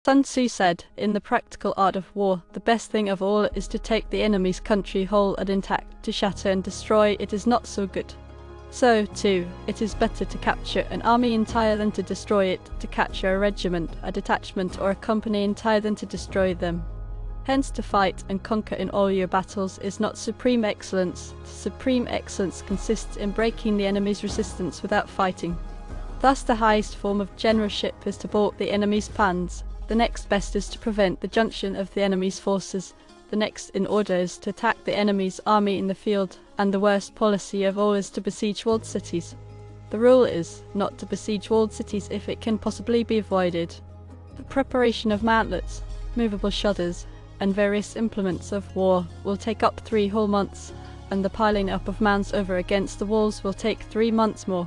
Sun Tzu said, in the practical art of war, the best thing of all is to take the enemy's country whole and intact. To shatter and destroy it is not so good. So, too, it is better to capture an army entire than to destroy it, to capture a regiment, a detachment, or a company entire than to destroy them. Hence, to fight and conquer in all your battles is not supreme excellence. Supreme excellence consists in breaking the enemy's resistance without fighting. Thus, the highest form of generalship is to balk the enemy's plans. The next best is to prevent the junction of the enemy's forces. The next in order is to attack the enemy's army in the field, and the worst policy of all is to besiege walled cities. The rule is not to besiege walled cities if it can possibly be avoided. The preparation of mantlets, movable shutters, and various implements of war will take up 3 whole months, and the piling up of mans over against the walls will take 3 months more.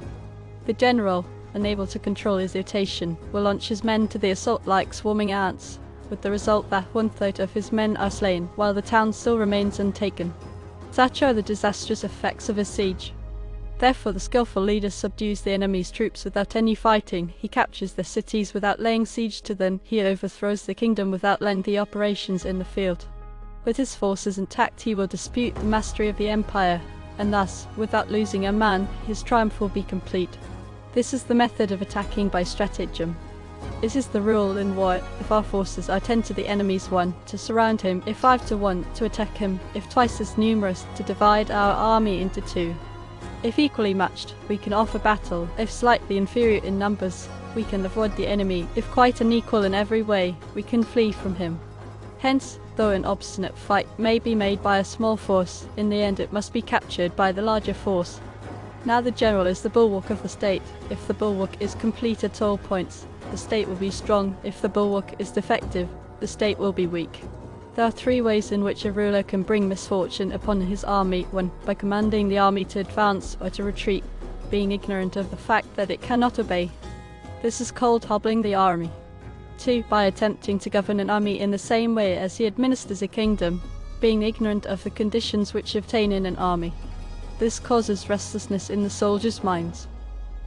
The general, unable to control his irritation, will launch his men to the assault like swarming ants, with the result that 1/3 of his men are slain, while the town still remains untaken. Such are the disastrous effects of a siege. Therefore the skillful leader subdues the enemy's troops without any fighting, he captures their cities without laying siege to them, he overthrows the kingdom without lengthy operations in the field. With his forces intact he will dispute the mastery of the empire, and thus, without losing a man, his triumph will be complete. This is the method of attacking by stratagem. This is the rule in war: if our forces are 10 to the enemy's 1, to surround him; if 5 to 1, to attack him; if twice as numerous, to divide our army into 2. If equally matched, we can offer battle; if slightly inferior in numbers, we can avoid the enemy; if quite unequal in every way, we can flee from him. Hence, though an obstinate fight may be made by a small force, in the end it must be captured by the larger force. Now the general is the bulwark of the state. If the bulwark is complete at all points, the state will be strong; if the bulwark is defective, the state will be weak. There are 3 ways in which a ruler can bring misfortune upon his army: 1. By commanding the army to advance or to retreat, being ignorant of the fact that it cannot obey. This is called hobbling the army. 2. By attempting to govern an army in the same way as he administers a kingdom, being ignorant of the conditions which obtain in an army. This causes restlessness in the soldiers' minds.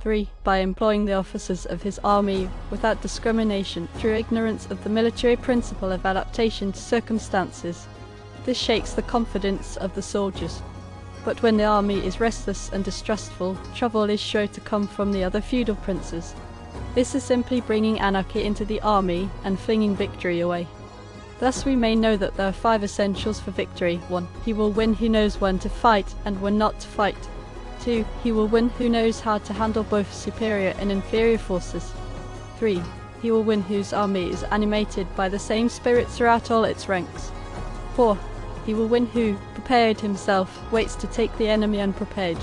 3. By employing the officers of his army without discrimination, through ignorance of the military principle of adaptation to circumstances. This shakes the confidence of the soldiers. But when the army is restless and distrustful, trouble is sure to come from the other feudal princes. This is simply bringing anarchy into the army and flinging victory away. Thus we may know that there are 5 essentials for victory. 1. He will win who knows when to fight and when not to fight. 2. He will win who knows how to handle both superior and inferior forces. 3. He will win whose army is animated by the same spirit throughout all its ranks. 4. He will win who, prepared himself, waits to take the enemy unprepared.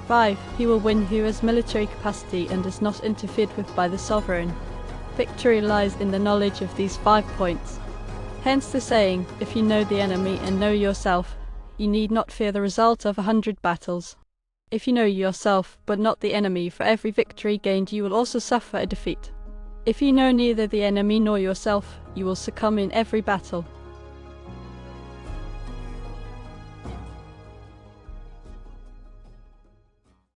5. He will win who has military capacity and is not interfered with by the sovereign. Victory lies in the knowledge of these 5 points. Hence the saying, if you know the enemy and know yourself, you need not fear the result of 100 battles. If you know yourself, but not the enemy, for every victory gained you will also suffer a defeat. If you know neither the enemy nor yourself, you will succumb in every battle.